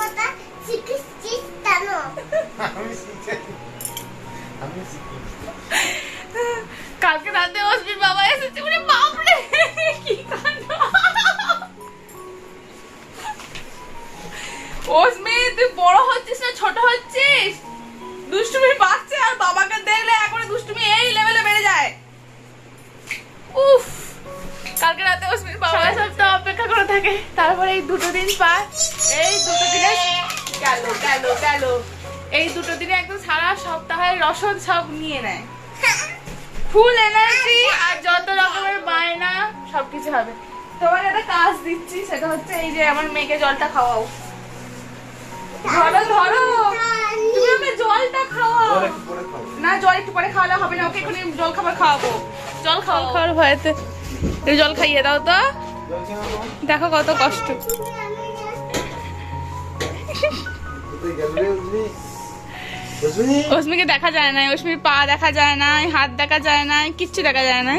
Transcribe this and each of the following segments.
কথা শিখিস জানো? আমি শিখি। কালকে রাতে অস্মির বাবা এসেছে, ওরে বাপ রে কি কাণ্ড। অস্মি তুই বড় হচ্ছিস না ছোট হচ্ছিস? দুষ্টুমির বাচ্চা আর বাবাকে দেখলে এখন দুষ্টুমি এই লেভেলে বেড়ে যায়। উফ, কালকে রাতে অস্মির বাবা সপ্তাহ অপেক্ষা করে থাকে, তারপরে এই দুটো দিন পার, এই দুটো দিনে গেল গেল গেল, এই দুটো দিনে একদম সারা সপ্তাহের রসদ সব নিয়ে নেয়, ফুল এনার্জি আর যত রকমের বায়না সবকিছু হবে। তোমার একটা কাজ দিচ্ছি, সেটা হচ্ছে এই যে আমার মেয়েকে জলটা খাওয়াও। ধরো ধরো, তুমি ওকে জলটা খাওয়াও। না, জল একটু পরে খাওয়ালে হবে না, ওকে এখন জল খাবার খাওয়াবো। জল খাওয়ার ভয়েতে জল খাইয়ে দাও তো, দেখো কত কষ্ট। অস্মিকে দেখা যায় না, অস্মির পা দেখা যায় না, হাত দেখা যায় না, কিচ্ছু দেখা যায় না।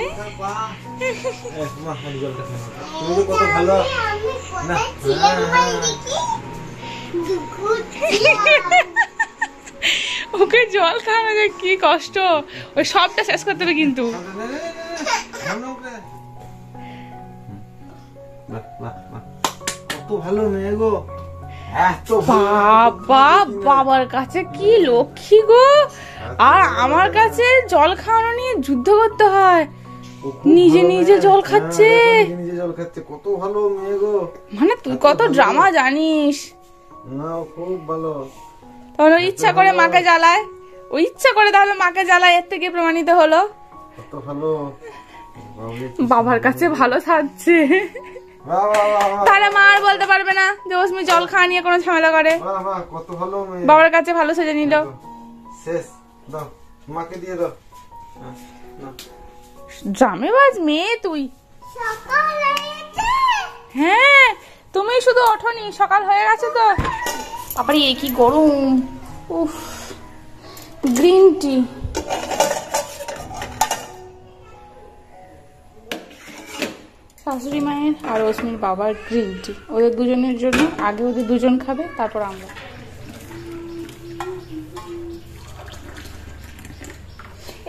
ওকে জল খাওয়ানো যে কি কষ্ট, ওই সবটা শেষ করতে হবে কিন্তু। কত ভালো মেয়ে গো, বাবা বাবার কাছে কি লক্ষ্মী গো, আর আমার কাছে জল খাওয়ানো নিয়ে যুদ্ধ করতে হয়। নিজে নিজে জল খাচ্ছে, কত ভালো মেয়ে গো। মানে তুই কত ড্রামা জানিস না, খুব ভালো। তাহলে ইচ্ছা করে মাকে জ্বালায়, ও ইচ্ছা করে তাহলে মাকে জ্বালায়, এর থেকে প্রমাণিত হলো কত ভালো। বাবার কাছে ভালো থাকছে, তাহলে মা আর বলতে পারবে না যে অস্মি জল খাওয়া নিয়ে কোনো ঝামেলা করে। কত ভালো মেয়ে, বাবার কাছে ভালো সেজে নিল। শেষ দাও, মাকে দিয়ে দাও। ড্রামেবাজ মেয়ে তুই। সকাল হয়েছে। হ্যাঁ, তুমি শুধু ওঠোনি, সকাল হয়ে গেছে তো। বাবারে এই কি গরম, উফ। গ্রিন টি, শাশুড়ি মায়ের আর অস্মির বাবার গ্রিন টি, ওদের দুজনের জন্য। আগে ওদের দুজন খাবে, তারপর আমরা।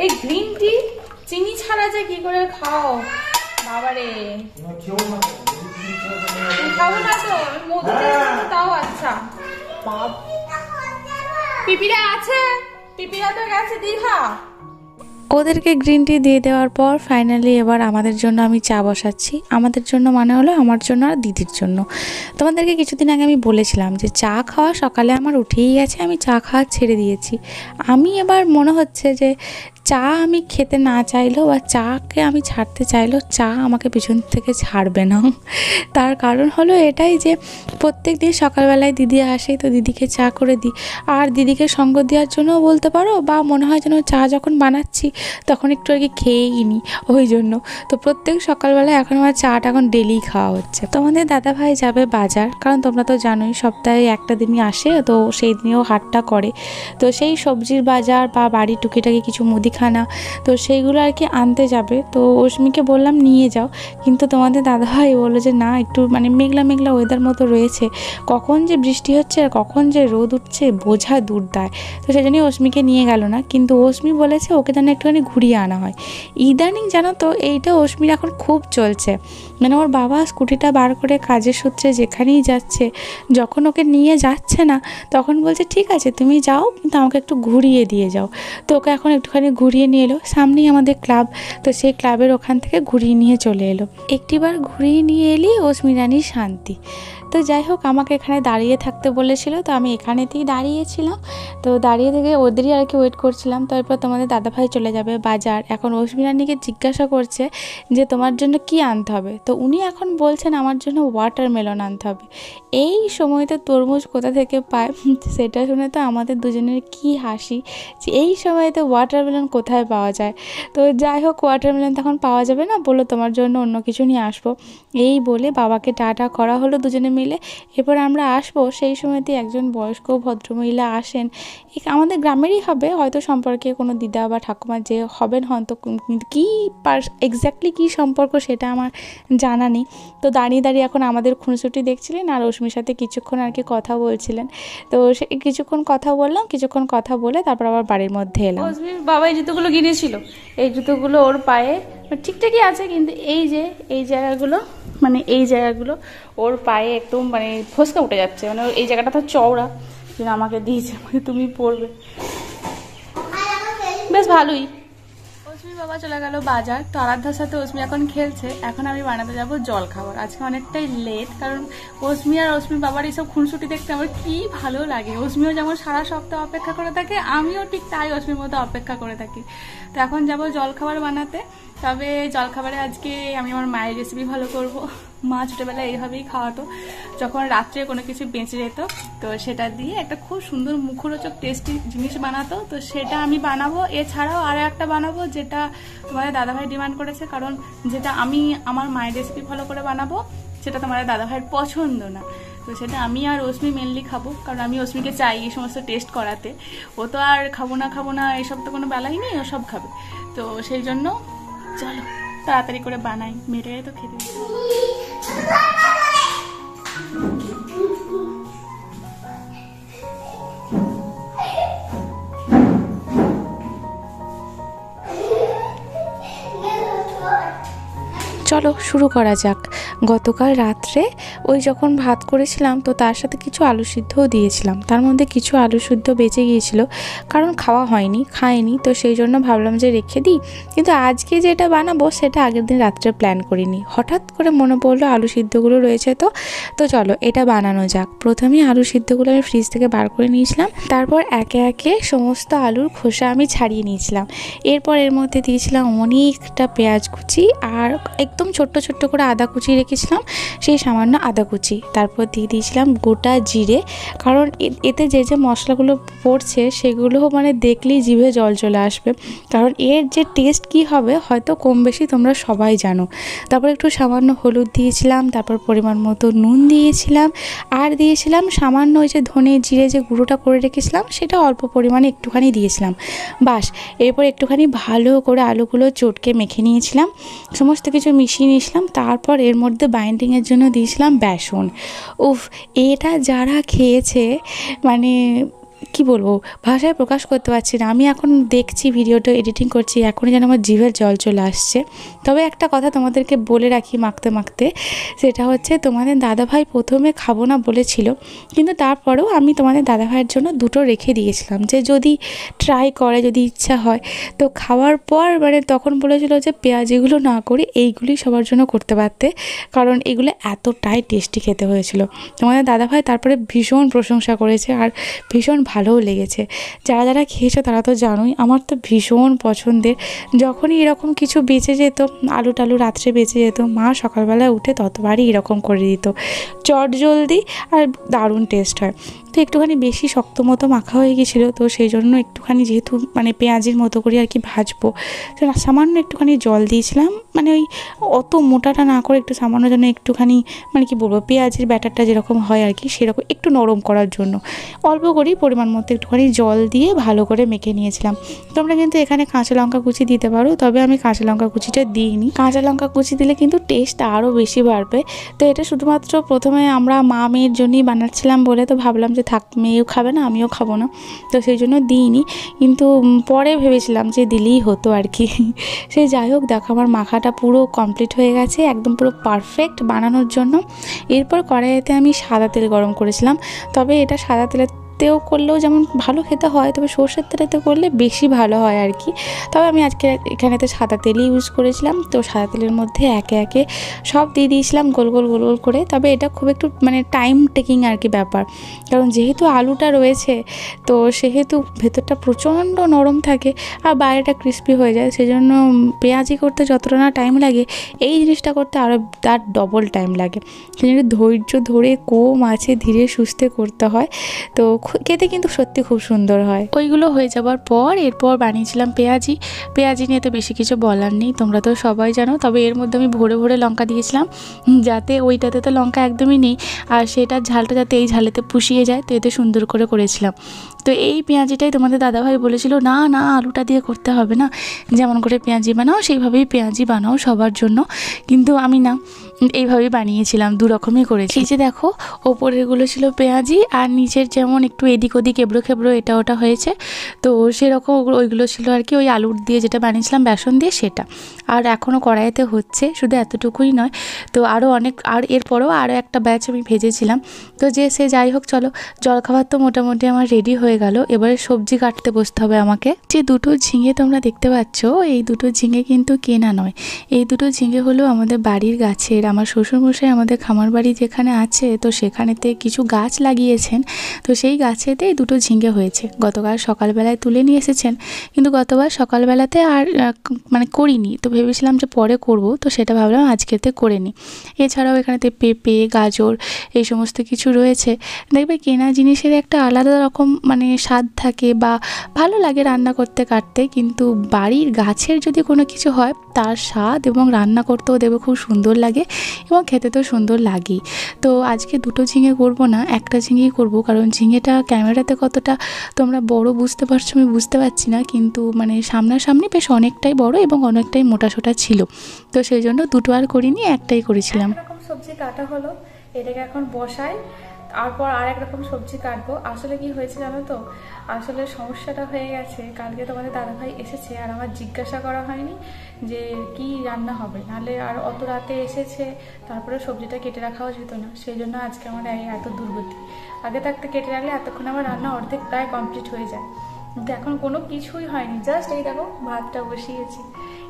এই গ্রিন টি চিনি ছাড়া যে কি করে খাও বাবারে। খাবো না তো, মধু তাও। আচ্ছা, পিপিরা আছে, পিপিরা তো গেছে দীঘা। ওদেরকে গ্রিন টি দিয়ে দেওয়ার পর ফাইনালি এবার আমাদের জন্য আমি চা বসাচ্ছি। আমাদের জন্য মানে হলো আমার জন্য আর দিদির জন্য। তোমাদেরকে কিছুদিন আগে আমি বলেছিলাম যে চা খাওয়া সকালে আমার উঠেই গেছে, আমি চা খাওয়া ছেড়ে দিয়েছি। আমি এবার মনে হচ্ছে যে চা আমি খেতে না চাইলেও বা চাকে আমি ছাড়তে চাইলেও চা আমাকে পিছন থেকে ছাড়বে না। তার কারণ হলো এটাই যে প্রত্যেক দিন সকালবেলায় দিদি আসে, তো দিদিকে চা করে দিই। আর দিদিকে সঙ্গ দেওয়ার জন্যও বলতে পারো, বা মনে হয় যেন চা যখন বানাচ্ছি তখন একটু আর কি খেয়েই নিই, ওই জন্য। তো প্রত্যেক সকালবেলায় এখন আমার চাটা এখন ডেলি খাওয়া হচ্ছে। তোমাদের দাদাভাই যাবে বাজার, কারণ তোমরা তো জানোই সপ্তাহে একটা দিনই আসে, তো সেই দিনেও হাটটা করে। তো সেই সবজির বাজার বা বাড়ির টুকিটাকি কিছু মুদিখানা, তো সেইগুলো আর কি আনতে যাবে। তো অস্মিকে বললাম নিয়ে যাও, কিন্তু তোমাদের দাদাভাই বললো যে না, একটু মানে মেঘলা মেঘলা ওয়েদার মতো রয়েছে, কখন যে বৃষ্টি হচ্ছে আর কখন যে রোদ উঠছে বোঝা দূর দায়। তো সেই জন্যই অস্মিকে নিয়ে গেল না। কিন্তু অস্মি বলেছে ওকে যেন একটুখানি ঘুরিয়ে আনা হয়। ইদানিং জানো তো এইটা অস্মির এখন খুব চলছে, মানে ওর বাবা স্কুটিটা বার করে কাজের সূত্রে যেখানেই যাচ্ছে, যখন ওকে নিয়ে যাচ্ছে না তখন বলছে ঠিক আছে তুমি যাও, কিন্তু আমাকে একটু ঘুরিয়ে দিয়ে যাও। তো ওকে এখন একটুখানি ঘুরিয়ে নিয়ে এলো, সামনেই আমাদের ক্লাব, তো সেই ক্লাবের ওখান থেকে ঘুরিয়ে নিয়ে চলে এলো। একটিবার ঘুরিয়ে নিয়ে এলি অস্মিরানির শান্তি। তো যাই হোক, আমাকে এখানে দাঁড়িয়ে থাকতে বলেছিল, তো আমি এখানেতেই দাঁড়িয়েছিলাম। তো দাঁড়িয়ে থেকে ওদেরই আর কি ওয়েট করছিলাম। তারপর তোমাদের দাদাভাই চলে যাবে বাজার। এখন অস্মিরানিকে জিজ্ঞাসা করছে যে তোমার জন্য কি আনতে হবে। তো উনি এখন বলছেন আমার জন্য ওয়াটারমেলন আনতে হবে। এই সময়তে তরমুজ কোথা থেকে পায় সেটা শুনে তো আমাদের দুজনের কি হাসি, যে এই সময়তে ওয়াটারমেলন কোথায় পাওয়া যায়। তো যাই হোক, ওয়াটারমেলন তখন পাওয়া যাবে না, বললো তোমার জন্য অন্য কিছু নিয়ে আসবো। এই বলে বাবাকে টাটা করা হলো দুজনে মিলে। এরপর আমরা আসবো, সেই সময়তে একজন বয়স্ক ভদ্রমহিলা আসেন, আমাদের গ্রামেরই হবে, হয়তো সম্পর্কে কোনো দিদা বা ঠাকুমার যে হবেন হয়তো, কিন্তু কী এক্স্যাক্টলি কী সম্পর্ক সেটা আমার জানা নেই। তো দাঁড়িয়ে দাঁড়িয়ে এখন আমাদের খুনসুটি দেখছিলেন আর রশ্মির সাথে কিছুক্ষণ আর কি কথা বলছিলেন। তো সে কিছুক্ষণ কথা বললাম, কিছুক্ষণ কথা বলে তারপর আবার বাড়ির মধ্যে এলাম। রশ্মির বাবা এই জুতোগুলো কিনেছিল, এই জুতোগুলো ওর পায়ে ঠিকঠাকই আছে, কিন্তু এই যে এই জায়গাগুলো মানে এই জায়গাগুলো ওর পায়ে একদম মানে ফসকা উঠে যাচ্ছে, মানে এই জায়গাটা তো চওড়া, যেন আমাকে দিয়েছে, আমাকে তুমি পরবে, বেশ ভালোই। অস্মির বাবা চলে গেল বাজার, তো আরাধ্যার সাথে অস্মি এখন খেলছে। এখন আমি বানাতে যাব জল খাবার। আজকে অনেকটাই লেট, কারণ অস্মি আর অস্মির বাবার এইসব খুনসুটি দেখতে আমার কি ভালো লাগে। অস্মিও যেমন সারা সপ্তাহ অপেক্ষা করে থাকে, আমিও ঠিক তাই অস্মির মতো অপেক্ষা করে থাকি। তো এখন যাব জল খাবার বানাতে। তবে জলখাবারে আজকে আমি আমার মায়ের রেসিপি ভালো করব। মা ছোটোবেলায় এইভাবেই খাওয়াতো, যখন রাত্রে কোনো কিছু বেঁচে যেত তো সেটা দিয়ে একটা খুব সুন্দর মুখরোচক টেস্টি জিনিস বানাতো, তো সেটা আমি বানাবো। এছাড়াও আরও একটা বানাবো যেটা তোমাদের দাদাভাই ডিমান্ড করেছে, কারণ যেটা আমি আমার মায়ের রেসিপি ফলো করে বানাবো সেটা তোমাদের দাদাভাইয়ের পছন্দ না, তো সেটা আমি আর অস্মি মেনলি খাবো, কারণ আমি অস্মিকে চাই এই সমস্ত টেস্ট করাতে। ও তো আর খাবো না এসব তো কোনো বেলাই নেই, ও সব খাবে। তো সেই জন্য চলো তাড়াতাড়ি করে বানাই, মেয়েটাই তো খেতে। চলো শুরু করা যাক। গতকাল রাত্রে ওই যখন ভাত করেছিলাম তো তার সাথে কিছু আলু সিদ্ধও দিয়েছিলাম, তার মধ্যে কিছু আলু সিদ্ধ বেঁচে গিয়েছিল, কারণ খাওয়া হয়নি, খাইনি, তো সেই জন্য ভাবলাম যে রেখে দিই। কিন্তু আজকে যেটা বানাবো সেটা আগের দিন রাত্রে প্ল্যান করিনি, হঠাৎ করে মনে পড়লো আলু সিদ্ধগুলো রয়েছে, তো চলো এটা বানানো যাক। প্রথমে আলু সিদ্ধগুলো আমি ফ্রিজ থেকে বার করে নিয়েছিলাম, তারপর একে একে সমস্ত আলুর খোসা আমি ছাড়িয়ে নিয়েছিলাম। এরপর এর মধ্যে দিয়েছিলাম অনেকটা পেঁয়াজ কুচি আর একদম ছোট্ট ছোট্ট করে আদা কুচি রেখেছিলাম, সেই সামান্য আদা কুচি। তারপর দিয়ে দিয়েছিলাম গোটা জিরে, কারণ এতে যে যে মশলাগুলো পড়ছে সেগুলো মানে দেখলেই জিভে জল চলে আসবে, কারণ এর যে টেস্ট কি হবে হয়তো কম বেশি তোমরা সবাই জানো। তারপর একটু সামান্য হলুদ দিয়েছিলাম, তারপর পরিমাণ মতো নুন দিয়েছিলাম, আর দিয়েছিলাম সামান্য ওই যে ধনে জিরে যে গুঁড়োটা করে রেখেছিলাম সেটা অল্প পরিমাণে একটুখানি দিয়েছিলাম, বাস। এরপর একটুখানি ভালো করে আলুগুলো চটকে মেখে নিয়েছিলাম, সমস্ত কিছু মিশিয়ে নিয়েছিলাম। তারপর এর মধ্যে বাইন্ডিংয়ের জন্য দিয়েছিলাম বেসন। উফ, এটা যারা খেয়েছে মানে কি বলবো, ভাষায় প্রকাশ করতে পারছি না। আমি এখন দেখছি ভিডিওটা এডিটিং করছি, এখনই যেন আমার জিভের জল চলে আসছে। তবে একটা কথা তোমাদেরকে বলে রাখি মাখতে মাখতে, সেটা হচ্ছে তোমাদের দাদাভাই প্রথমে খাবো না বলেছিল, কিন্তু তারপরেও আমি তোমাদের দাদাভাইয়ের জন্য দুটো রেখে দিয়েছিলাম, যে যদি ট্রাই করে, যদি ইচ্ছা হয়। তো খাওয়ার পর মানে তখন বলেছিল যে পেঁয়াজিগুলো না করে এইগুলি সবার জন্য করতে পারতে, কারণ এগুলো এতটাই টেস্টি খেতে হয়েছিল। তোমাদের দাদাভাই তারপরে ভীষণ প্রশংসা করেছে আর ভীষণ ভালোও লেগেছে। যারা যারা খেয়েছো তারা তো জানোই আমার তো ভীষণ পছন্দের। যখনই এরকম কিছু বেঁচে যেত, আলু টালু রাত্রে বেঁচে যেত, মা সকালবেলায় উঠে ততবারই এরকম করে দিত, চট জলদি আর দারুণ টেস্ট হয়। তো একটুখানি বেশি শক্ত মতো মাখা হয়ে গেছিলো, তো সেই জন্য একটুখানি যেহেতু মানে পেঁয়াজির মতো করে আর কি ভাজবো, তো সামান্য একটুখানি জল দিয়েছিলাম, মানে ওই অত মোটাটা না করে একটু সামান্য যেন একটুখানি মানে কি বলবো পেঁয়াজির ব্যাটারটা যেরকম হয় আর কি সেরকম একটু নরম করার জন্য অল্প করেই পরিমাণ মতো একটুখানি জল দিয়ে ভালো করে মেখে নিয়েছিলাম। তোমরা কিন্তু এখানে কাঁচা লঙ্কা কুচি দিতে পারো, তবে আমি কাঁচা লঙ্কা কুচিটা দিইনি। কাঁচা লঙ্কা কুচি দিলে কিন্তু টেস্ট আরও বেশি বাড়বে। তো এটা শুধুমাত্র প্রথমে আমরা মা মেয়ের জন্যই বানাচ্ছিলাম বলে তো ভাবলাম যে থাক, মেয়েও খাবে না আমিও খাবো না, তো সেই জন্য দিইনি। কিন্তু পরে ভেবেছিলাম যে দিলেই হতো আর কি। সে যাই হোক, দেখো আমার মাখাটা পুরো কমপ্লিট হয়ে গেছে, একদম পুরো পারফেক্ট বানানোর জন্য। এরপর কড়াইতে আমি সাদা তেল গরম করেছিলাম, তবে এটা সাদা তেলেও করলেও যেমন ভালো খেতে হয়, তবে সর্ষের তেলেতে করলে বেশি ভালো হয় আর কি। তবে আমি আজকে এখানেতে সাদা তেলই ইউজ করেছিলাম। তো সাদা তেলের মধ্যে একে একে সব দিয়ে দিয়েছিলাম গোল গোল গোল গোল করে। তবে এটা খুব একটু মানে টাইম টেকিং আর কি ব্যাপার, কারণ যেহেতু আলুটা রয়েছে তো সেহেতু ভেতরটা প্রচণ্ড নরম থাকে আর বাইরেটা ক্রিস্পি হয়ে যায়, সেজন্য পেঁয়াজি করতে যতটা না টাইম লাগে এই জিনিসটা করতে আরও তার ডবল টাইম লাগে। সেজন্য ধৈর্য ধরে কম আছে ধীরে সুস্থে করতে হয়। তো খেতে কিন্তু সত্যি খুব সুন্দর হয়। ওইগুলো হয়ে যাবার পর এরপর বানিয়েছিলাম পেঁয়াজি নিয়ে তো বেশি কিছু বলার নেই, তোমরা তো সবাই জানো। তবে এর মধ্যে আমি ভরে ভরে লঙ্কা দিয়েছিলাম, যাতে ওইটাতে তো লঙ্কা একদমই নেই আর সেটার ঝালটা যাতে এই ঝালেতে পুষিয়ে যায়, তো এতে সুন্দর করে করেছিলাম। তো এই পেঁয়াজিটাই তোমাদের দাদাভাই বলেছিল না না আলুটা দিয়ে করতে হবে না, যেমন করে পেঁয়াজি বানাও সেইভাবেই পেঁয়াজি বানাও সবার জন্য, কিন্তু আমি না এইভাবেই বানিয়েছিলাম, দু রকমই করেছি। এই যে দেখো ওপরেরগুলো ছিল পেঁয়াজি আর নিচের যেমন একটু এদিক ওদিক এবড়ো খেবড়ো এটা ওটা হয়েছে, তো সেরকম ওইগুলো ছিল আর কি, ওই আলুর দিয়ে যেটা বানিয়েছিলাম বেসন দিয়ে সেটা। আর এখনও কড়াইতে হচ্ছে, শুধু এতটুকুই নয়, তো আরও অনেক, আর এরপরেও আরও একটা ব্যাচ আমি ভেজেছিলাম। তো যে সে যাই হোক, চলো জলখাবার তো মোটামুটি আমার রেডি হয়ে গেল, এবারে সবজি কাটতে বসতে হবে আমাকে। যে দুটো ঝিঙে তোমরা দেখতে পাচ্ছ, এই দুটো ঝিঙে কিন্তু কেনা নয়, এই দুটো ঝিঙে হলো আমাদের বাড়ির গাছের। আমার শ্বশুরমশাই আমাদের খামার বাড়ি যেখানে আছে, তো সেখানেতে কিছু গাছ লাগিয়েছেন, তো সেই গাছেতে দুটো ঝিঙে হয়েছে। গতকাল সকালবেলায় তুলে নিয়ে এসেছেন, কিন্তু গতবার সকালবেলাতে আর মানে করিনি, তো ভেবেছিলাম যে পরে করব, তো সেটা ভাবলাম আজকেতে করে নিই। এছাড়াও এখানেতে পেঁপে, গাজর এই সমস্ত কিছু রয়েছে। দেখবে কেনা জিনিসের একটা আলাদা রকম মানে স্বাদ থাকে বা ভালো লাগে রান্না করতে কাটতে, কিন্তু বাড়ির গাছের যদি কোনো কিছু হয় তার স্বাদ এবং রান্না করতেও দেখবে খুব সুন্দর লাগে এবং খেতে তো সুন্দর লাগেই। তো আজকে দুটো ঝিঙে করব না, একটা ঝিঙেই করব, কারণ ঝিঙেটা ক্যামেরাতে কতটা তোমরা বড় বুঝতে পারছো আমি বুঝতে পারছি না, কিন্তু মানে সামনাসামনি বেশ অনেকটাই বড় এবং অনেকটাই মোটাসোটা ছিল, তো সেই জন্য দুটো আর করিনি, একটাই করেছিলাম। এরকম সবজি কাটা হলো, এটাকে এখন বসাই, তারপর আর এক রকম সবজি কাটবো। আসলে কি হয়েছে জানো তো, আসলে সমস্যাটা হয়ে গেছে, কালকে তোমাদের দাদাভাই এসেছে আর আমার জিজ্ঞাসা করা হয়নি যে কি রান্না হবে, নাহলে আর অত রাতে এসেছে, তারপরে সবজিটা কেটে রাখাও যেত না, সেই জন্য আজকে আমার এত দুর্গতি। আগে থাকতে কেটে রাখলে এতক্ষণ আমার রান্না অর্ধেক প্রায় কমপ্লিট হয়ে যায়, কিন্তু এখন কোনো কিছুই হয়নি, জাস্ট এই দেখো ভাতটা বসিয়েছি,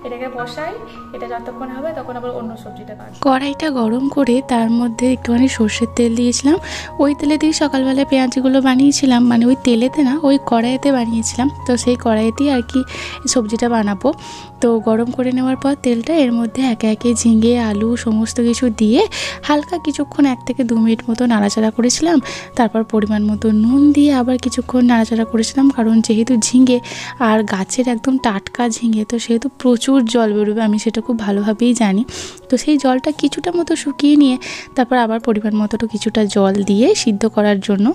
এটাকে বসাই, এটা যতক্ষণ হবে তখন আবার অন্য সবজিটা কাটবো। কড়াইটা গরম করে তার মধ্যে একটুখানি সর্ষের তেল দিয়েছিলাম, ওই তেলে দিয়ে সকালবেলায় পেঁয়াজিগুলো বানিয়েছিলাম, মানে ওই তেলেতে না ওই কড়াইতে বানিয়েছিলাম, তো সেই কড়াইতেই আর কি সবজিটা বানাবো। তো গরম করে নেওয়ার পর তেলটা এর মধ্যে একে একে ঝিঙে আলু সমস্ত কিছু দিয়ে হালকা কিছুক্ষণ 1 থেকে 2 মিনিট মতো নাড়াচাড়া করেছিলাম, তারপর পরিমাণ মতো নুন দিয়ে আবার কিছুক্ষণ নাড়াচাড়া করেছিলাম, কারণ যেহেতু ঝিঙে আর গাছের একদম টাটকা ঝিঙে, তো সেহেতু প্রচুর জল বেরোবে, আমি সেটা খুব ভালোভাবেই জানি। তো সেই জলটা কিছুটা মতো শুকিয়ে নিয়ে তারপর আবার পরিমাণ মতো কিছুটা জল দিয়ে সিদ্ধ করার জন্য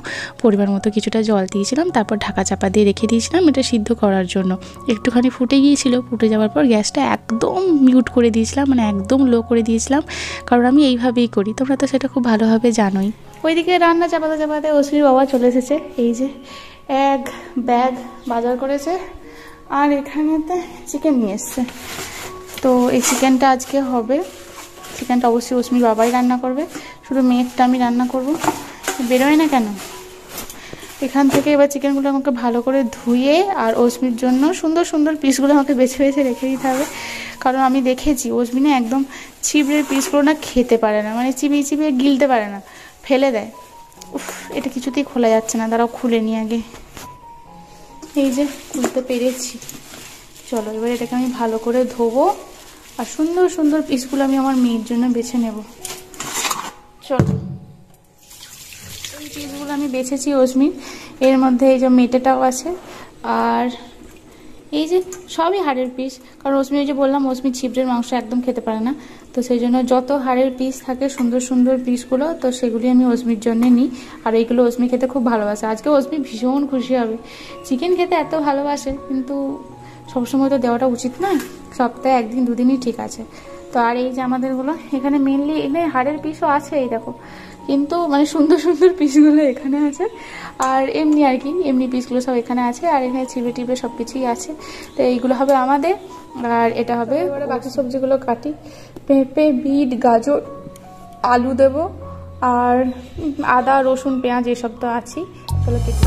পরিমাণ মতো কিছুটা জল দিয়েছিলাম, তারপর ঢাকা চাপা দিয়ে রেখে দিয়েছিলাম এটা সিদ্ধ করার জন্য। একটুখানি ফুটে গিয়েছিল, ফুটে যাওয়ার পর গ্যাসটা একদম মিউট করে দিয়েছিলাম, মানে একদম লো করে দিয়েছিলাম, কারণ আমি এইভাবেই করি, তোমরা তো সেটা খুব ভালোভাবে জানোই। ওইদিকে রান্না চাপাতে চাপাতে অশ্বিনীর বাবা চলে এসেছে, এই যে এক ব্যাগ বাজার করেছে, আর এখানেতে চিকেন নিয়ে এসছে, তো এই চিকেনটা আজকে হবে, চিকেনটা অবশ্যই অশ্মির বাবাই রান্না করবে, শুধু মেয়েরটা আমি রান্না করব। বেরোয় না কেন এখান থেকে, এবার চিকেনগুলো আমাকে ভালো করে ধুয়ে আর অশ্মির জন্য সুন্দর সুন্দর পিসগুলো আমাকে বেছে বেছে রেখে দিতে হবে, কারণ আমি দেখেছি অশ্মি না একদম চিবড়ের পিসগুলো না খেতে পারে না, মানে চিবিয়ে চিবিয়ে গিলতে পারে না, ফেলে দেয়। উফ, এটা কিছুতেই খোলা যাচ্ছে না, দাঁড়াও খুলে নিয়ে আগে, এই যে খুলতে পেরেছি। চলো এবার এটাকে আমি ভালো করে ধোবো আর সুন্দর সুন্দর পিসগুলো আমি আমার মেয়ের জন্য বেছে নেব। চলো এই পিসগুলো আমি বেছেছি অশ্মির, এর মধ্যে এই যে মেটেটাও আছে, আর এই যে সবই হাড়ের পিস, কারণ অশ্মি ওই যে বললাম অশ্মি ছিপড়ের মাংস একদম খেতে পারে না, তো সেই জন্য যত হাড়ের পিস থাকে সুন্দর সুন্দর পিসগুলো, তো সেগুলি আমি অশ্মির জন্য নিই, আর এইগুলো অশ্মি খেতে খুব ভালোবাসে। আজকে অশ্মি ভীষণ খুশি হবে, চিকেন খেতে এত ভালোবাসে, কিন্তু সবসময় তো দেওয়াটা উচিত নয়, সপ্তাহে 1-2 দিনই ঠিক আছে। তো আর এই যে আমাদেরগুলো এখানে মেনলি এখানে হাড়ের পিসও আছে, এই দেখো, কিন্তু মানে সুন্দর সুন্দর পিসগুলো এখানে আছে, আর এমনি আর কি এমনি পিসগুলো সব এখানে আছে, আর এখানে চিবড়ে টিবড়ে সব কিছুই আছে, তো এইগুলো হবে আমাদের, আর এটা হবে। এবারে বাকি সবজিগুলো কাটি, পেঁপে, বিট, গাজর, আলু দেব, আর আদা রসুন পেঁয়াজ এসব তো আছেই, চলো কেটে।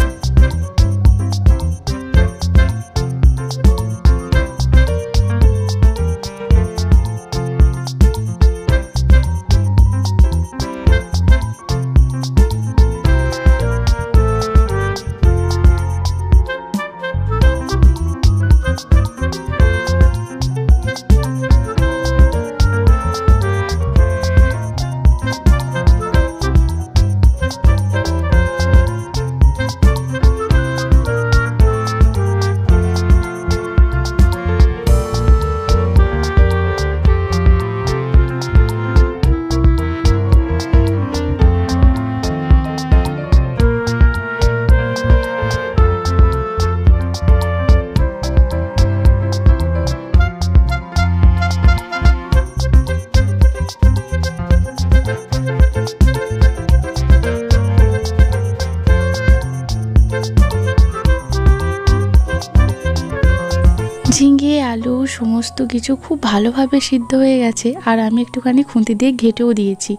আলু সমস্ত কিছু খুব ভালোভাবে সিদ্ধ হয়ে গেছে, আর আমি একটুখানি খুন্তি দিয়ে ঘেটেও দিয়েছি।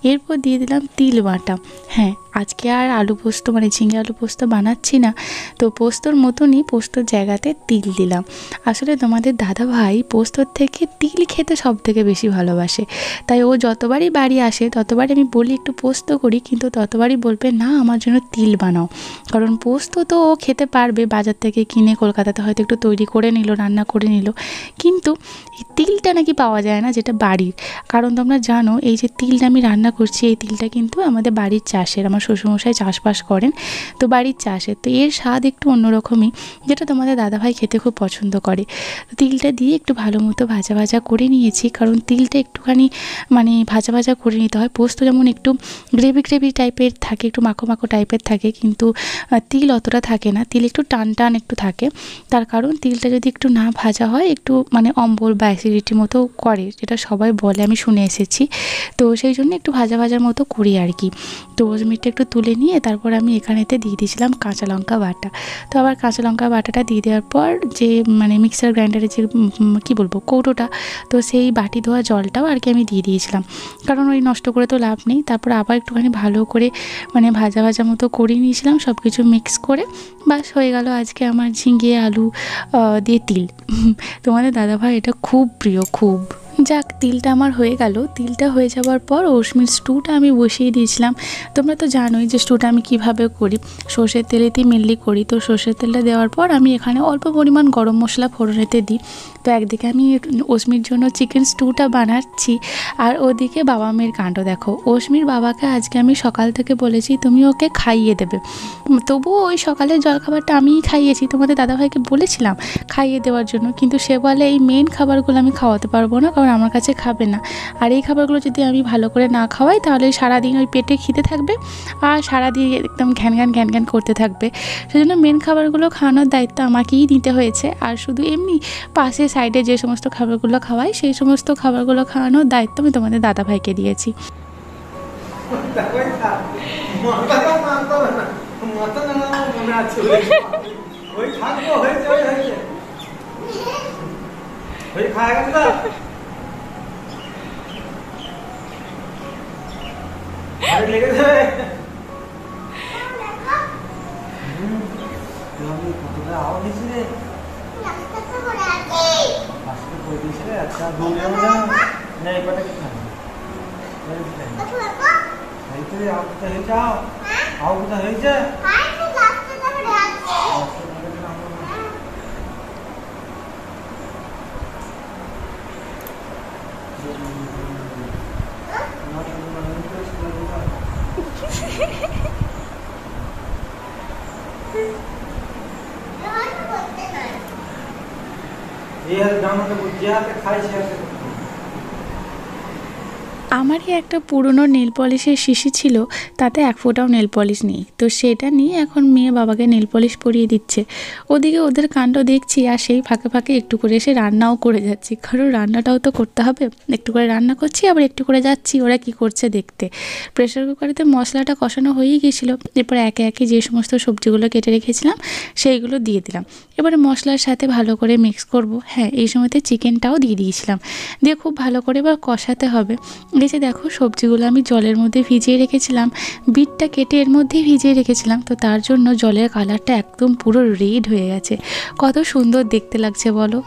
এরপর দিয়ে দিলাম তিল বাটা। হ্যাঁ, আজকে আর আলু পোস্ত মানে ঝিঙে আলু পোস্ত বানাচ্ছি না, তো পোস্তর মতনই পোস্তর জায়গাতে তিল দিলাম। আসলে তোমাদের দাদা ভাই পোস্তর থেকে তিল খেতে সব থেকে বেশি ভালোবাসে, তাই ও যতবারই বাড়ি আসে ততবারই আমি বলি একটু পোস্ত করি, কিন্তু ততবারই বলবে না আমার জন্য তিল বানাও। কারণ পোস্ত তো ও খেতে পারবে বাজার থেকে কিনে, কলকাতাতে হয়তো একটু তৈরি করে নিল, রান্না করে নিল, কিন্তু এই তিলটা নাকি পাওয়া যায় না যেটা বাড়ির। কারণ তোমরা জানো এই যে তিলটা আমি রান্না করছি, এই তিলটা কিন্তু আমাদের বাড়ির চাষের, আমার শ্বশুরমশাই চাষবাস করেন, তো বাড়ির চাষের, তো এর স্বাদ একটু অন্যরকমই, যেটা তোমাদের দাদাভাই খেতে খুব পছন্দ করে। তো তিলটা দিয়ে একটু ভালো মতো ভাজা ভাজা করে নিয়েছি, কারণ তিলটা একটুখানি মানে ভাজা ভাজা করে নিতে হয়। পোস্ত যেমন একটু গ্রেভি গ্রেভি টাইপের থাকে, একটু মাখো মাখো টাইপের থাকে, কিন্তু তিল অতটা থাকে না, তিল একটু টান টান একটু থাকে। তার কারণ তিলটা যদি একটু না ভাজা হয় একটু মানে অম্বল বা অ্যাসিডিটি মতো করে, যেটা সবাই বলে, আমি শুনে এসেছি। তো সেই জন্য একটু ভাজা ভাজার মতো করি আর কি। তো রোজমিটটা একটু তুলে নিয়ে তারপর আমি এখানেতে দিয়ে দিয়েছিলাম কাঁচা লঙ্কা বাটা। তো আবার কাঁচা লঙ্কা বাটাটা দিয়ে দেওয়ার পর যে মানে মিক্সার গ্রাইন্ডারের যে কী বলবো কৌটোটা, তো সেই বাটি ধোয়া জলটাও আর কি আমি দিয়ে দিয়েছিলাম, কারণ ওই নষ্ট করে তো লাভ নেই। তারপর আবার একটুখানি ভালো করে মানে ভাজা ভাজা মতো করে নিয়েছিলাম, সব কিছু মিক্স করে বাস হয়ে গেল আজকে আমার ঝিঙে আলু দিয়ে তিল। তোমাদের দাদাভাই এটা খুব প্রিয়, খুব। যাক, তিলটা আমার হয়ে গেল। তিলটা হয়ে যাওয়ার পর অসমির স্টুটা আমি বসিয়ে দিয়েছিলাম। তোমরা তো জানোই যে স্টুটা আমি কিভাবে করি, সর্ষের তেলেতেই মেনলি করি। তো সর্ষের তেলটা দেওয়ার পর আমি এখানে অল্প পরিমাণ গরম মশলা ফোড়নেতে দিই। তো একদিকে আমি অসমির জন্য চিকেন স্টুটা বানাচ্ছি, আর ওদিকে বাবা মেয়ের কাণ্ড দেখো। অসমির বাবাকে আজকে আমি সকাল থেকে বলেছি তুমি ওকে খাইয়ে দেবে, তবুও ওই সকালের জলখাবারটা আমিই খাইয়েছি, তোমাদের দাদাভাইকে বলেছিলাম খাইয়ে দেওয়ার জন্য, কিন্তু সে বলে এই মেন খাবারগুলো আমি খাওয়াতে পারবো না, কারণ আমার কাছে খাবে না। আর এই খাবারগুলো যদি আমি ভালো করে না খাওয়াই তাহলে সারাদিন ওই পেটে খিদে থাকবে আর সারাদিন একদম ঘ্যান ঘ্যান করতে থাকবে। সেজন্য মেন খাবারগুলো খাওয়ানোর দায়িত্ব আমাকেই নিতে হয়েছে। আর শুধু এমনি পাশে সাইডে যে সমস্ত খাবারগুলো খাওয়াই সেই সমস্ত খাবারগুলো খাওয়ানোর দায়িত্ব আমি তোমাদের দাদাভাইকে দিয়েছি। আমারই একটা পুরনো নেল পলিশের শিশি ছিল, তাতে এক ফোঁটাও নেল পলিশ নেই। তো সেটা নিয়ে এখন মেয়ে বাবাকে নেল পলিশ পরিয়ে দিচ্ছে। ওদিকে ওদের কাণ্ড দেখছি, আর সেই ফাঁকে ফাঁকে একটু করে এসে রান্নাও করে যাচ্ছি, কারণ রান্নাটাও তো করতে হবে। একটু করে রান্না করছি, আবার একটু করে যাচ্ছি ওরা কি করছে দেখতে। প্রেশার কুকারেতে মশলাটা কষানো হয়েই গিয়েছিলো, এরপর একে একে যে সমস্ত সবজিগুলো কেটে রেখেছিলাম সেইগুলো দিয়ে দিলাম। এবারে মশলার সাথে ভালো করে মিক্স করব। হ্যাঁ, এই সময়তে চিকেনটাও দিয়ে দিয়েছিলাম, দিয়ে খুব ভালো করে এবার কষাতে হবে। এই যে দেখো সবজিগুলো আমি জলের মধ্যে ভিজিয়ে রেখেছিলাম, বিটটা কেটে এর মধ্যেই ভিজিয়ে রেখেছিলাম, তো তার জন্য জলের কালারটা একদম পুরো রেড হয়ে গেছে। কত সুন্দর দেখতে লাগছে বলো।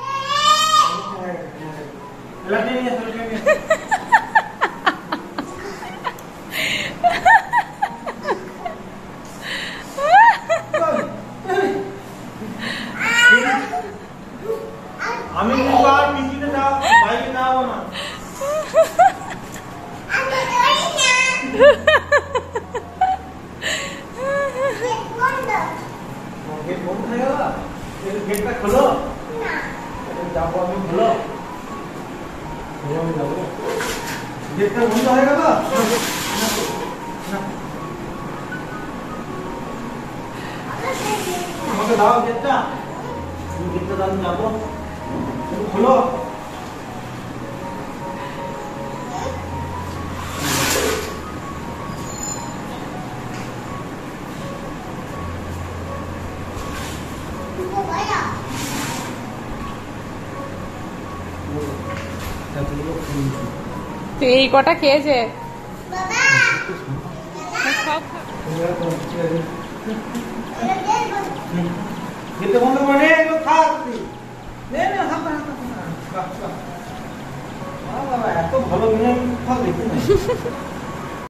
আমি কিন্তু আর পিছনে যাও, বাইরে যাও না। গেট বন্ধ হয়ে গেল, গেটটা খোলো। যাবো আমি, খোলো। যাবো, গেটটা বন্ধ হয়ে গেল। আমাকে দাও গেটটা, গেটটা দাও, যাবো, খোলো। এতগুলো ফুল। তুই এই কটা খেয়েছে বাবা খেতে বন্ধ করে এগুলো খা তুই। নে নে হাত হাত বাহ বাহ। বাবা এত ভালো বিরিয়ানি খাও দেখি না।